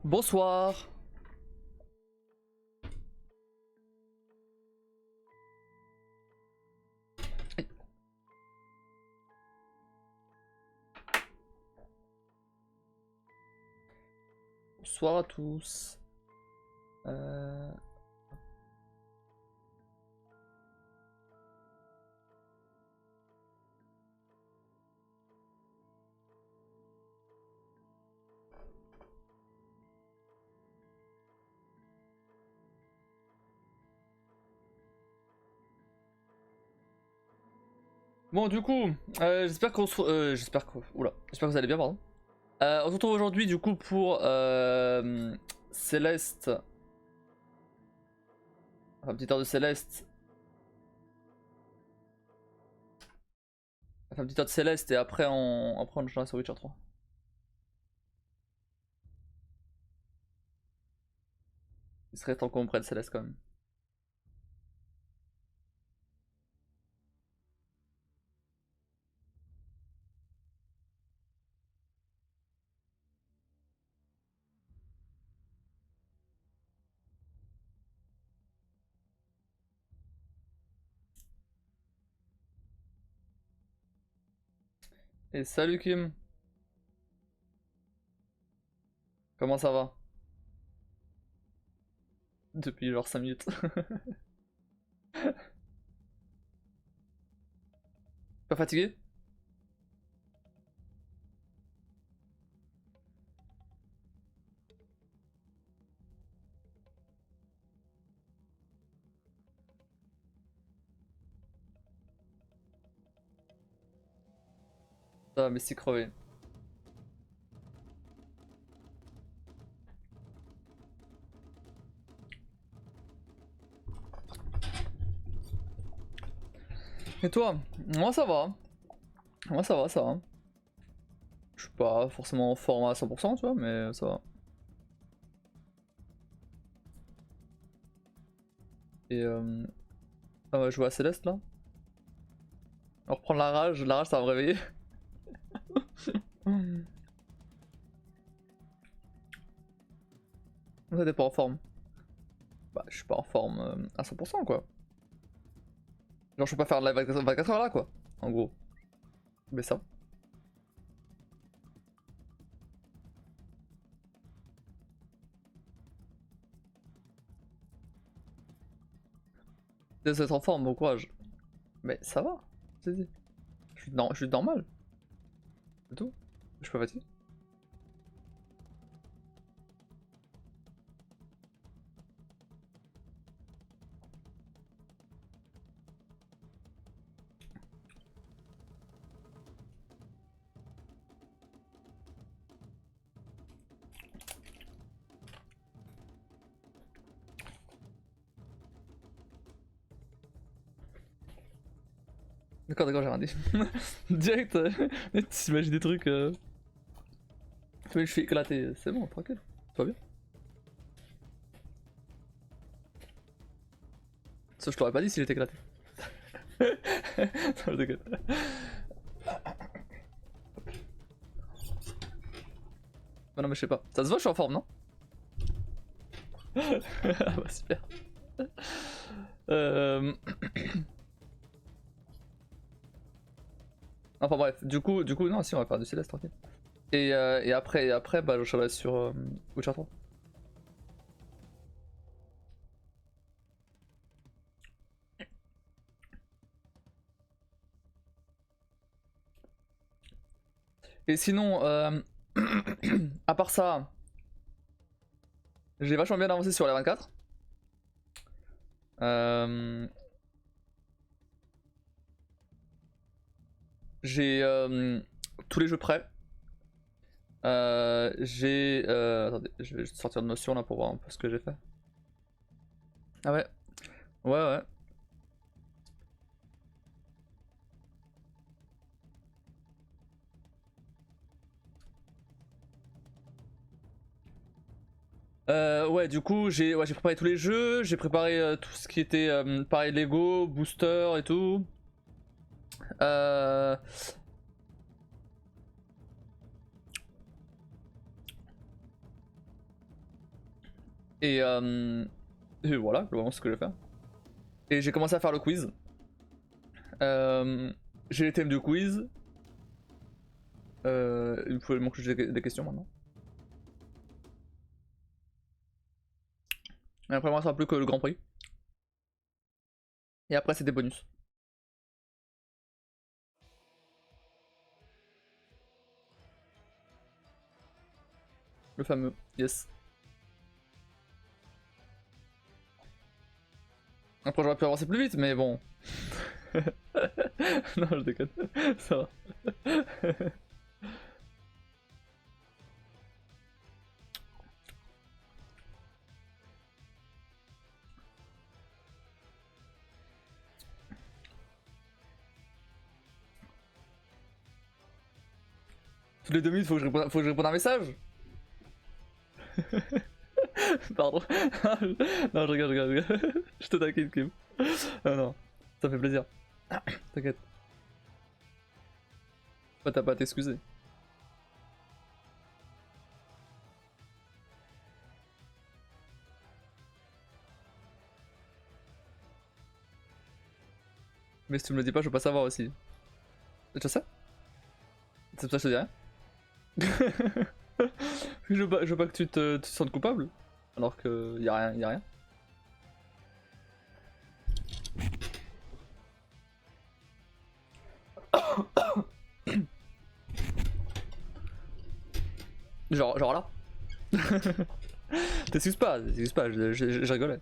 Bonsoir. Bonsoir à tous. Bon du coup, j'espère qu'on se... j'espère que vous allez bien, pardon. On se retrouve aujourd'hui du coup pour Céleste. Enfin, petite heure de Céleste. Enfin, petite heure de Céleste et après on enchaînera sur Witcher 3. Il serait temps qu'on prenne Céleste quand même. Et salut Kim. Comment ça va? Depuis genre 5 minutes. Pas fatigué? Ça va, mais c'est crevé. Et toi? Moi ça va. Moi ça va, ça va. Je suis pas forcément en forme à 100%, tu vois, mais ça va. Et on va jouer à Céleste là. On va reprendre la rage ça va me réveiller. Ça t'es pas en forme. Bah je suis pas en forme à 100% quoi. Genre je peux pas faire de live 24 heures là quoi, en gros. Mais ça. Désolé d'être en forme, bon courage. Mais ça va, c'est dit. Je suis normal, c'est tout. Je suis pas fatigué. D'accord, j'ai rien dit. Direct, t'imagines des trucs. Je suis éclaté, c'est bon, tranquille. Tout va bien. Ça, je t'aurais pas dit si j'étais éclaté. Ça, je déconne. Bah non, mais je sais pas. Ça se voit, je suis en forme, non? Ah bah super. Enfin bref, du coup, non, si, on va faire du Céleste, tranquille. Et après, bah, j'enchaînerai sur Witcher 3. Et sinon, à part ça, j'ai vachement bien avancé sur les 24. J'ai tous les jeux prêts. Attendez, je vais juste sortir de Notion là pour voir un peu ce que j'ai fait. Ah ouais, ouais. Ouais, du coup, j'ai préparé tous les jeux, j'ai préparé tout ce qui était pareil Lego, booster et tout. Euh, Et voilà, globalement c'est ce que je vais faire. Et j'ai commencé à faire le quiz. J'ai les thèmes du quiz. Il faut manquer des questions maintenant. Et après moi ça sera plus que le Grand Prix. Et après c'est des bonus. Le fameux, yes. Après j'aurais pu avancer plus vite mais bon. Non je déconne, ça va. Toutes les 2 minutes faut que je réponde à un message. Pardon. Non je rigole. Je te taquine Kim. Non, ça fait plaisir. T'inquiète. T'as pas à t'excuser. Mais si tu me le dis pas, je veux pas savoir aussi. Je sais. C'est pour ça que je te dis rien. Je veux pas que tu te sentes coupable. Alors que y a rien, y a rien. Genre là. T'excuses pas, je rigolais.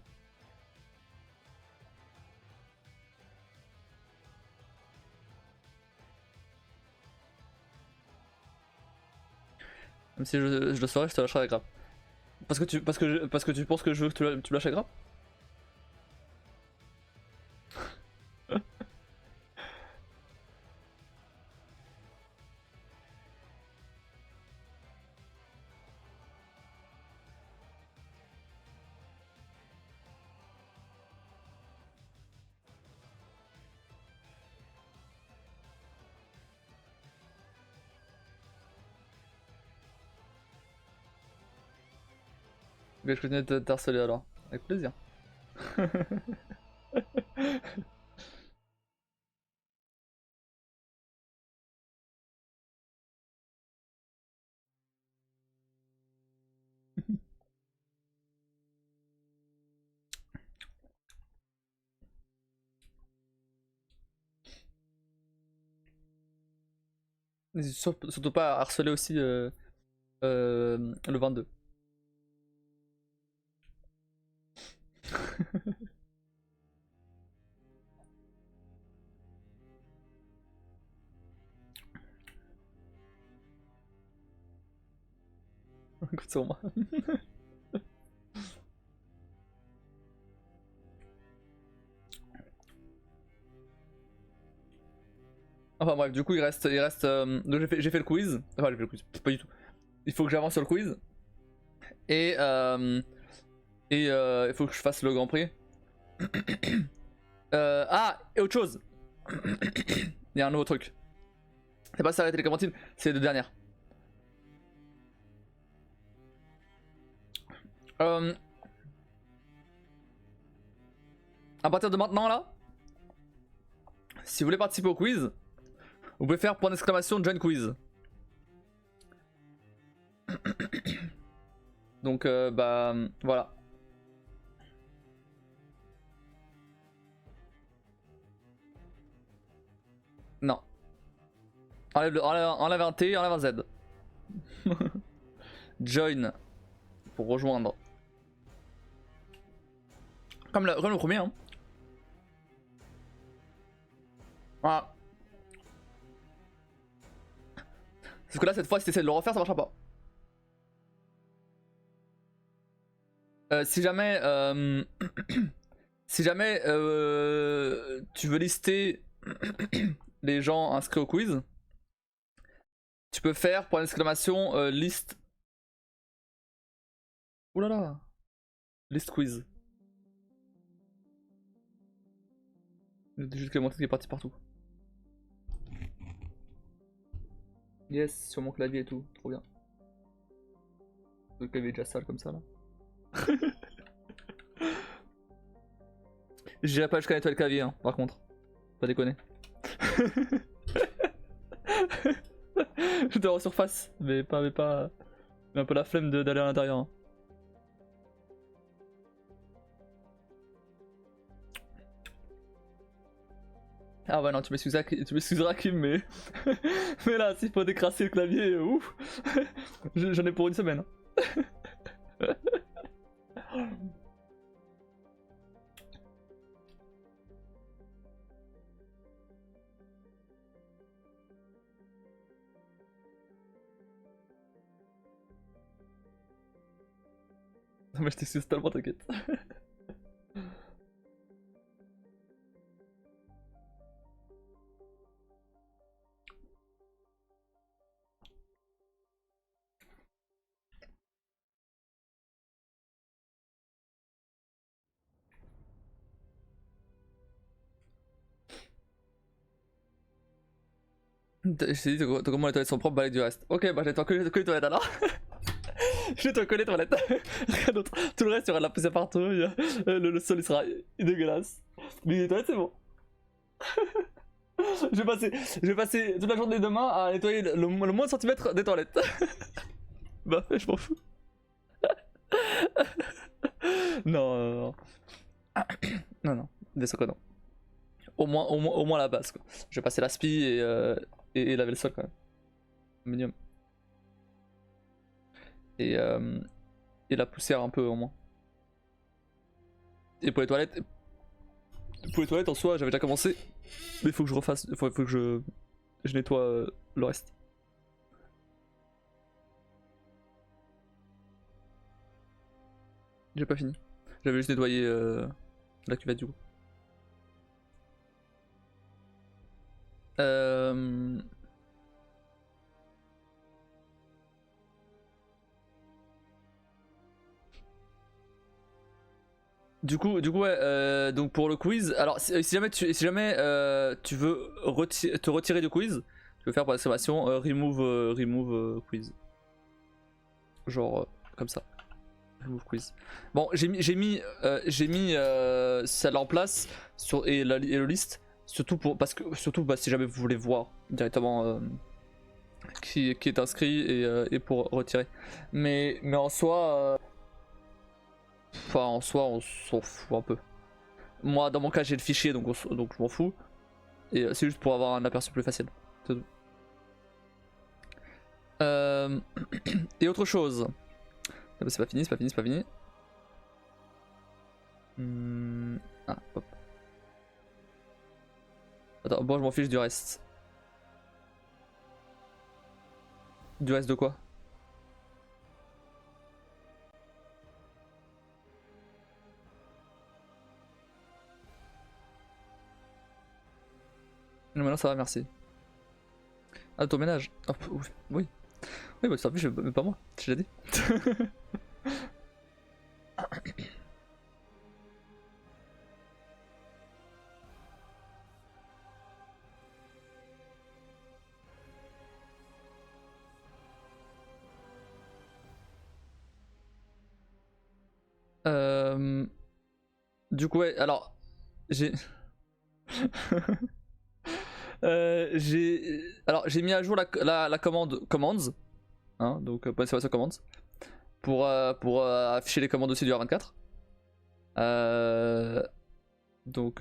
Même si je le saurais, je te lâcherai la grappe. Parce que tu penses que je veux que tu lâches la grappe. Mais je continue de t'harceler alors. Avec plaisir. Surtout pas harceler aussi le 22. Écoute sur moi. Enfin bref, du coup donc j'ai fait le quiz. Enfin j'ai fait le quiz, pas du tout. Il faut que j'avance sur le quiz. Et il faut que je fasse le Grand Prix. Et autre chose. Il y a un nouveau truc. C'est pas s'arrêter les clémentines, c'est les 2 dernières. À partir de maintenant là, si vous voulez participer au quiz, vous pouvez faire point d'exclamation join quiz. Donc bah voilà. Non. Enlève un T, enlève un Z. Join pour rejoindre. Comme le premier hein. Voilà. Parce que là cette fois si t'essaies de le refaire ça marchera pas. Si jamais si jamais tu veux lister les gens inscrits au quiz, tu peux faire point d'exclamation liste. Oulala. List quiz. J'ai juste Clémentine qui est parti partout. Yes, sur mon clavier et tout, trop bien. Le clavier est déjà sale comme ça là. J'irai pas jusqu'à nettoyer le clavier, hein, par contre. Pas déconner. Je dors en surface, mais un peu la flemme d'aller à l'intérieur. Hein. Ah ouais non, tu m'excuseras Kim, mais mais là s'il faut décrasser le clavier, ouf, j'en ai pour une semaine. Non mais je t'excuse tellement, t'inquiète. Je t'ai dit, comment les toilettes sont propres, balai du reste. Ok, bah je nettoie que les toilettes alors. Je nettoie que les toilettes. Rien d'autre. Tout le reste, il y aura de la poussière partout. Le sol, il sera dégueulasse. Mais les toilettes, c'est bon. Je vais passer toute la journée demain à nettoyer le moins de centimètres des toilettes. Bah, je m'en fous. Non. Non, non. Bien sûr que non. Au moins la base, quoi. Je vais passer l'aspi et laver le sol quand même. Minimum. Et la poussière un peu au moins. Et pour les toilettes en soi, j'avais déjà commencé. Mais il faut que je refasse, faut que je nettoie le reste. J'ai pas fini. J'avais juste nettoyé la cuvette du coup. Du coup ouais, donc pour le quiz, alors si jamais tu veux te retirer du quiz, tu peux faire par exclamation remove quiz. Genre comme ça. Remove quiz. Bon, j'ai mis celle en place et le liste surtout si jamais vous voulez voir directement qui est inscrit et pour retirer. Mais en soi on s'en fout un peu. Moi dans mon cas j'ai le fichier donc je m'en fous. Et c'est juste pour avoir un aperçu plus facile. C'est tout. Et autre chose. C'est pas fini. Ah, hop. Attends, bon, je m'en fiche du reste. Du reste de quoi? Non, maintenant ça va, merci. Ah, ton ménage. Oh, oui. Oui, bah tu t'en fiches, mais pas moi, j'ai déjà dit. Du coup, ouais, alors. J'ai. J'ai mis à jour la commande commands. Hein, donc, point sur commands. Pour afficher les commandes aussi du R24. Donc,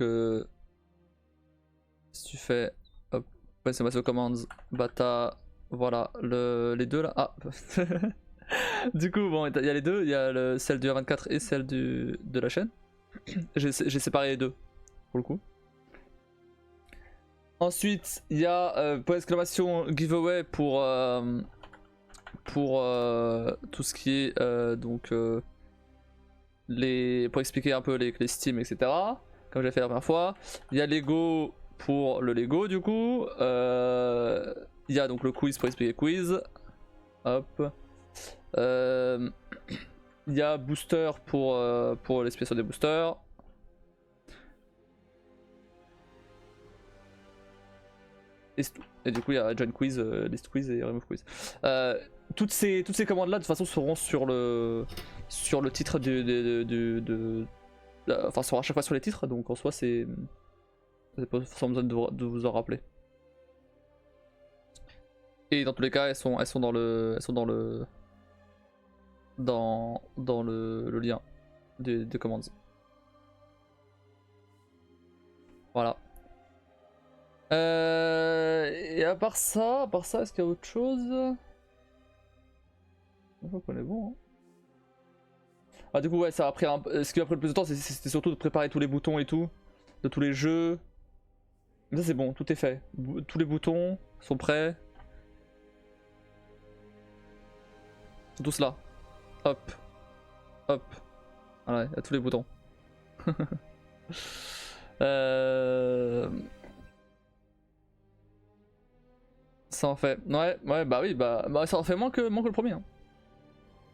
si tu fais. Hop, point sur commands, bah t'as. Voilà, les deux là. Ah! Du coup, bon, il y a les deux, il y a celle du R24 et celle de la chaîne. J'ai séparé les deux, pour le coup. Ensuite, il y a point d'exclamation giveaway pour tout ce qui est donc pour expliquer un peu les clés Steam, etc. Comme j'ai fait la première fois. Il y a Lego pour le Lego du coup. Il y a donc le quiz pour expliquer quiz. Hop. Il y a booster pour l'explication des boosters. Et c'est tout. Et du coup il y a join quiz, list quiz et remove quiz. Toutes ces commandes là de toute façon seront sur le titre enfin sur à chaque fois sur les titres, donc en soi c'est pas forcément besoin de vous en rappeler. Et dans tous les cas elles sont dans le lien des commandes. Voilà. Et à part ça, est-ce qu'il y a autre chose? Je crois qu'on est bon. Hein. Ah du coup ouais, ça a pris ce qui a pris le plus de temps, c'était surtout de préparer tous les boutons et tout, de tous les jeux. Mais ça c'est bon, tout est fait. Tous les boutons sont prêts. Ils sont tous là. Hop. Hop. Voilà, il y a tous les boutons. Ça en fait. Ouais, bah oui, bah ça en fait moins que le premier. Hein.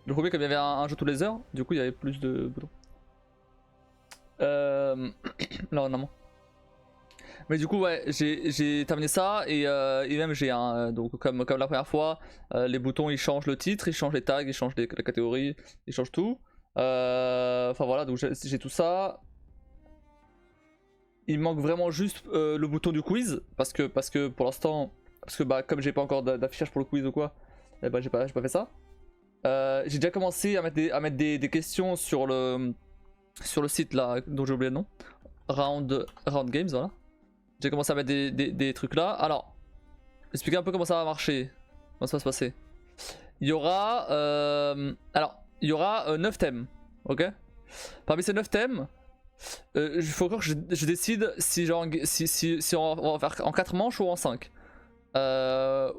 Le premier, comme il y avait un jeu tous les heures, du coup il y avait plus de boutons. Là, normalement. Mais du coup, ouais, j'ai terminé ça et même j'ai un. Donc, comme la première fois, les boutons ils changent le titre, ils changent les tags, ils changent la catégorie, ils changent tout. Enfin voilà, donc j'ai tout ça. Il manque vraiment juste le bouton du quiz parce que pour l'instant, parce que bah, comme j'ai pas encore d'affichage pour le quiz ou quoi, eh bah, j'ai pas fait ça. J'ai déjà commencé à mettre des questions sur le site là dont j'ai oublié le nom. Round Games, voilà. J'ai commencé à mettre des trucs là. Alors, expliquer un peu comment ça va marcher. Comment ça va se passer. Il y aura. Il y aura 9 thèmes. Ok. Parmi ces 9 thèmes, il faut encore que je décide si, genre, si on va faire en 4 manches ou en 5.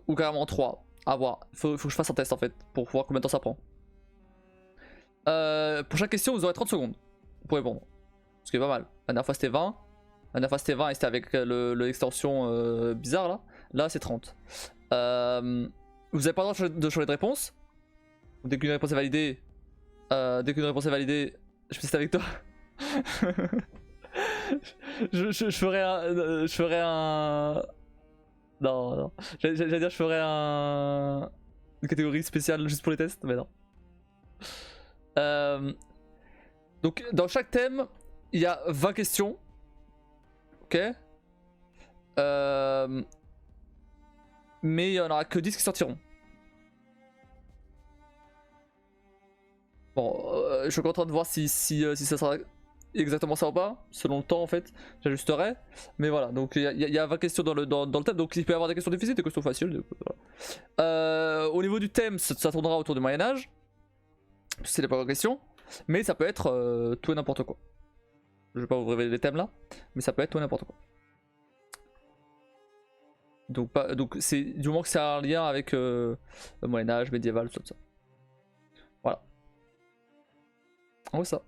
Ou carrément en 3. À voir. Faut que je fasse un test en fait pour voir combien de temps ça prend. Pour chaque question, vous aurez 30 secondes pour répondre. Ce qui est pas mal. La dernière fois c'était 20. La dernière fois c'était 20 et c'était avec l'extension bizarre là. Là c'est 30. Vous avez pas le droit de changer de réponse. Dès qu'une réponse est validée, je peux tester avec toi. je ferai un. Non. J'allais dire je ferai une catégorie spéciale juste pour les tests, mais non. Donc dans chaque thème, il y a 20 questions. Ok. Mais il n'y en aura que 10 qui sortiront. Bon, je suis en train de voir si ça sera exactement ça ou pas. Selon le temps en fait, j'ajusterai. Mais voilà, donc il y a 20 questions dans le thème. Donc il peut y avoir des questions difficiles, des questions faciles. Voilà. Au niveau du thème, ça tournera autour du Moyen-Âge. C'est les premières questions. Mais ça peut être tout et n'importe quoi. Je vais pas vous révéler les thèmes là, mais ça peut être tout et n'importe quoi. Donc c'est du moment que c'est un lien avec le Moyen-Âge, médiéval, tout ça. Voilà. En gros ça.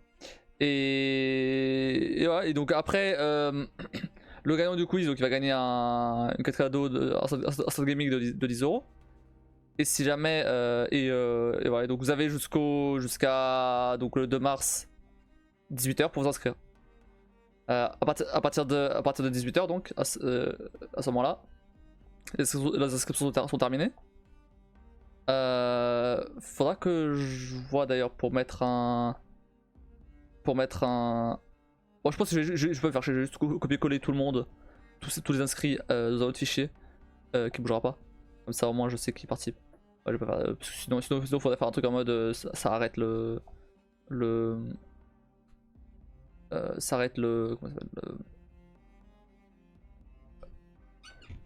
Et voilà, et donc après, le gagnant du quiz, donc il va gagner un carte cadeau, un stade gaming de 10 €. Et si jamais, et voilà, donc vous avez jusqu'à donc le 2 mars 18h pour vous inscrire. À partir de 18h donc, à ce moment-là, les inscriptions sont terminées. Faudra que je vois d'ailleurs pour mettre un. Bon, je pense que je peux faire, je vais juste copier-coller tout le monde, tous les inscrits dans un autre fichier qui bougera pas. Comme ça au moins je sais qui participe. Ouais, je vais pas faire, parce que sinon faudrait faire un truc en mode ça arrête ça arrête comment ça s'appelle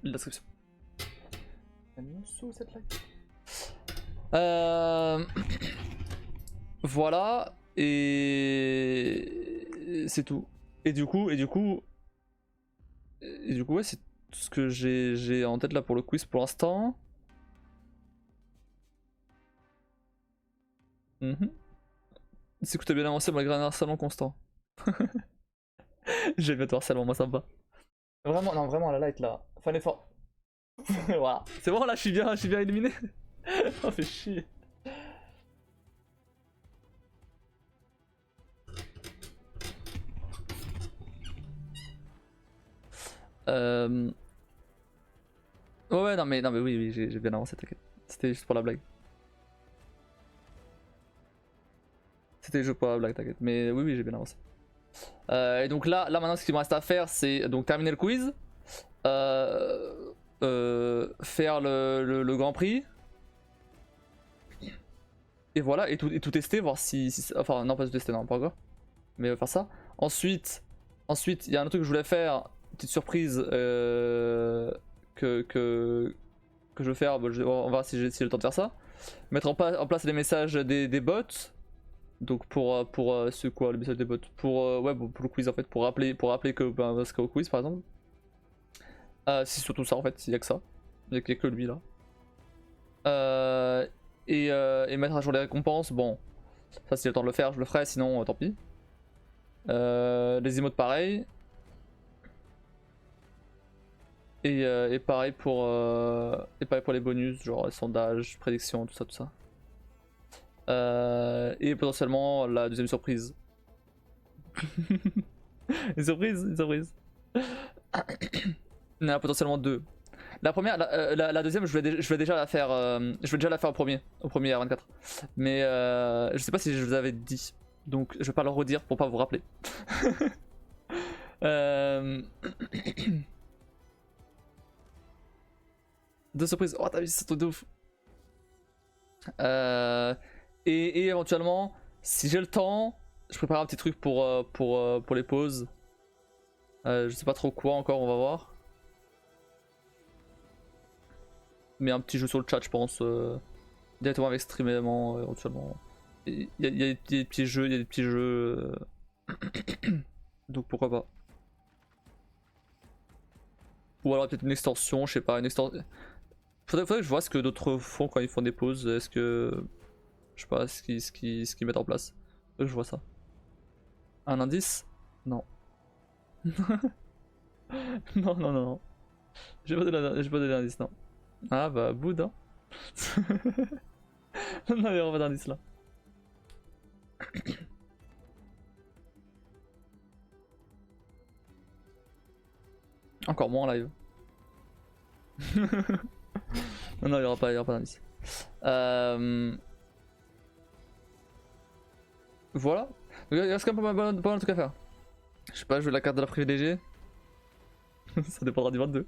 l'inscription. Voilà et c'est tout. Et du coup ouais, c'est tout ce que j'ai en tête là pour le quiz pour l'instant. C'est que t'as bien avancé malgré un harcèlement constant. J'aime bien ton harcèlement, moi ça me va. Vraiment, non, vraiment la light là. Fais un effort. Voilà. C'est bon là, je suis bien éliminé. Oh, fait chier. Ouais, non mais oui, oui j'ai bien avancé, t'inquiète. C'était juste pour la blague. C'était juste pour la blague, t'inquiète. Mais oui, oui, j'ai bien avancé. Et donc là maintenant, ce qu'il me reste à faire, c'est donc terminer le quiz. Faire le Grand Prix. Et voilà, et tout tester, voir si enfin, non, pas tout tester, non, pas encore. Mais faire ça. Ensuite, il y a un autre truc que je voulais faire, une petite surprise que je vais faire. Bon, on va voir si j'ai le temps de faire ça. Mettre en place les messages des bots. Donc pour ce quoi, le message des bots. Ouais, pour le quiz en fait, pour rappeler que ben, parce qu'au quiz par exemple. C'est surtout ça en fait, il y a que ça. Il y a que lui là. Et mettre à jour les récompenses, bon, ça si j'ai le temps de le faire, je le ferai, sinon tant pis. Les emotes pareil. Et pareil pour les bonus, genre sondage, prédiction, tout ça. Et potentiellement la deuxième surprise. Une surprise. Il y en a potentiellement deux. La première, la deuxième, je vais déjà la faire. Je vais déjà la faire au premier R24. Mais je sais pas si je vous avais dit, donc je vais pas le redire pour pas vous rappeler. Deux surprises. Oh, t'as vu, c'est un truc de ouf. Et éventuellement, si j'ai le temps, je prépare un petit truc pour les pauses. Je sais pas trop quoi encore, on va voir. Mais un petit jeu sur le chat, je pense. Directement avec streamement, éventuellement. Il y a des petits jeux, donc pourquoi pas. Ou alors peut-être une extension, je sais pas, une extension. Faudrait que je vois ce que d'autres font quand ils font des pauses. Est-ce que. Je sais pas, ce qu'ils mettent en place. Faudrait que je vois ça. Un indice? Non. Non. J'ai pas donné d'indice, non. Ah bah, boud, hein. Non, il y aura pas d'indice là. Encore moins en live. Non, il y aura pas d'indice. Voilà. Donc, il reste quand même pas mal de trucs à faire. Je sais pas, je veux la carte de la privilégiée. Ça dépendra du 22.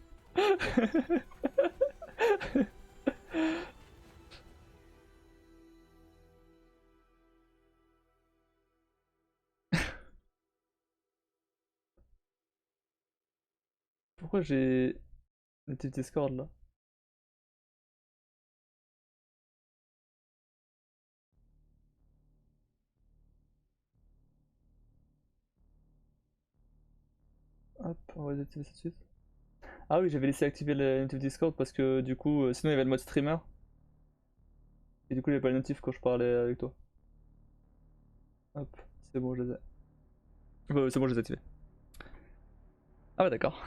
Pourquoi j'ai l'activité Discord là? Hop, on va désactiver ça tout de suite. Ah oui, j'avais laissé activer le notif Discord parce que du coup, sinon il y avait le mode streamer. Et du coup, il n'y avait pas le notif quand je parlais avec toi. Hop, c'est bon, je les ai. C'est bon, je les ai activés. Ah ouais, d'accord.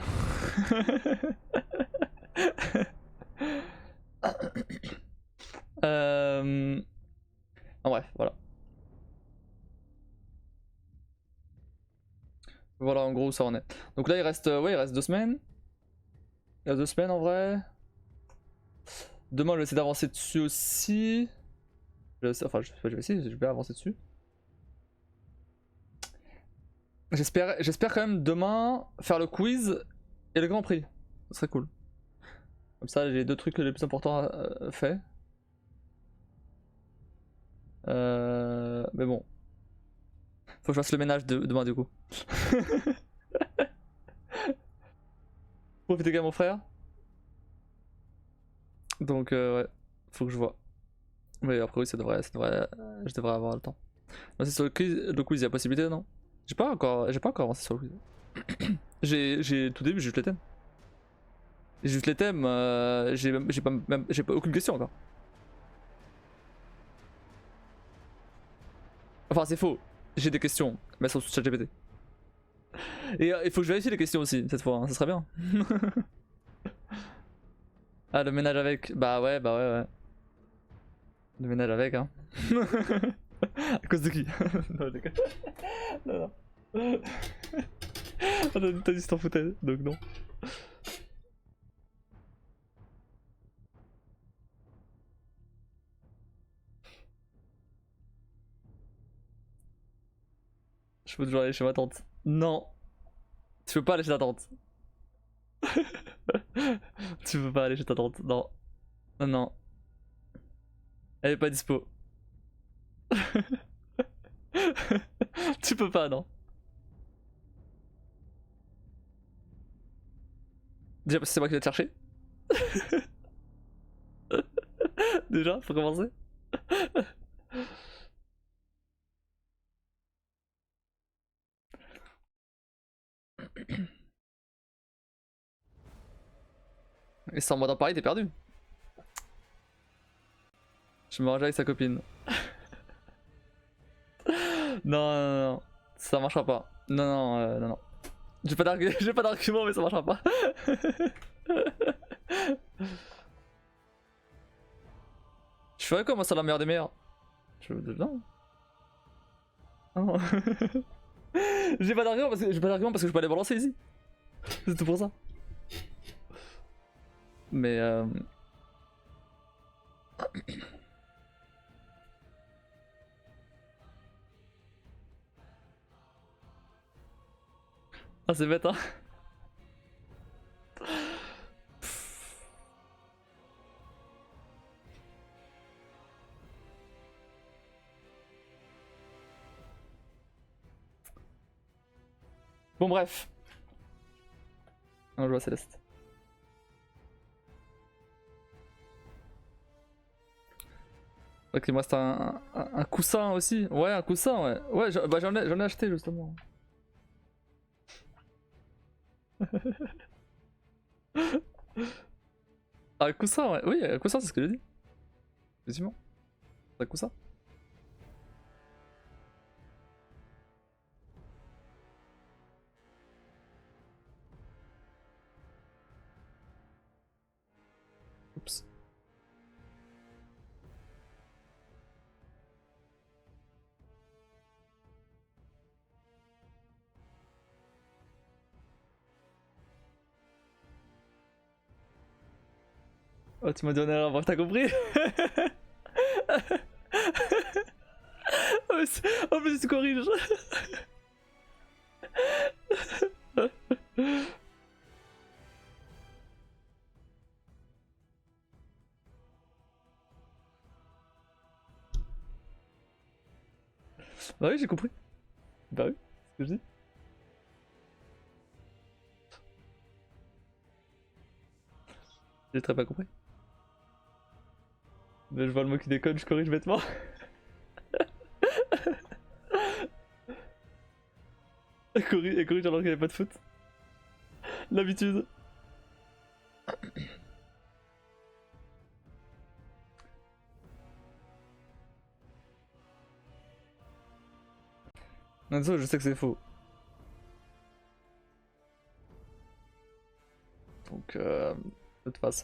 En bref, voilà. Voilà en gros où ça en est. Donc là il reste, ouais, il reste 2 semaines. Il reste 2 semaines en vrai. Demain je vais essayer d'avancer dessus aussi. Enfin je vais essayer, je vais avancer dessus. J'espère quand même demain faire le quiz et le Grand Prix. Ce serait cool. Comme ça j'ai les deux trucs les plus importants faits. Mais bon. Faut que je fasse le ménage demain du coup. Profiter avec mon frère. Donc ouais, faut que je vois. Mais après oui, je devrais avoir le temps. C'est sur le quiz, il y a possibilité, non? J'ai pas encore avancé sur le quiz. J'ai tout début, j'ai juste les thèmes. J'ai juste les thèmes, j'ai pas aucune question encore. Enfin c'est faux, j'ai des questions, mais elles sont sur ChatGPT. Et il faut que je vérifie les questions aussi cette fois, hein, ça serait bien. Ah le ménage avec, bah ouais. Le ménage avec hein. À cause de qui? Non, je déconne. Non. T'as dit que t'en foutais, donc non. Je peux toujours aller chez ma tante. Non. Tu peux pas aller chez ta tante. Tu peux pas aller chez ta tante. Non. Non, non. Elle est pas dispo. Tu peux pas, non. Déjà parce que c'est moi qui vais te chercher. Déjà, faut commencer. Et sans moi dans Paris, t'es perdu. Je me range avec sa copine. Non, non, non, ça marchera pas. Non, non, non, non. J'ai pas d'argument, mais ça marchera pas. Je ferais quoi, moi, c'est la meilleure des meilleures. Non. Non. J'ai pas d'argument parce que je peux aller balancer ici. C'est tout pour ça. Mais ah, c'est bête, hein. Bon, bref. Un joueur Céleste. Ok, il me reste un coussin aussi. Ouais, un coussin, ouais. Ouais, bah, j'en ai acheté justement. Un coussin, ouais. Oui, un coussin, c'est ce que j'ai dit. Effectivement. Un coussin. Oups. Oh, tu m'as donné un avant, t'as compris? Oh, mais tu corriges. Bah oui, j'ai compris. Bah oui, c'est ce que je dis. J'ai très pas compris. Mais je vois le mot qui déconne, je corrige bêtement. Elle corrige alors qu'il n'y avait pas de faute. L'habitude. Nanzo, je sais que c'est faux. Donc, de toute façon.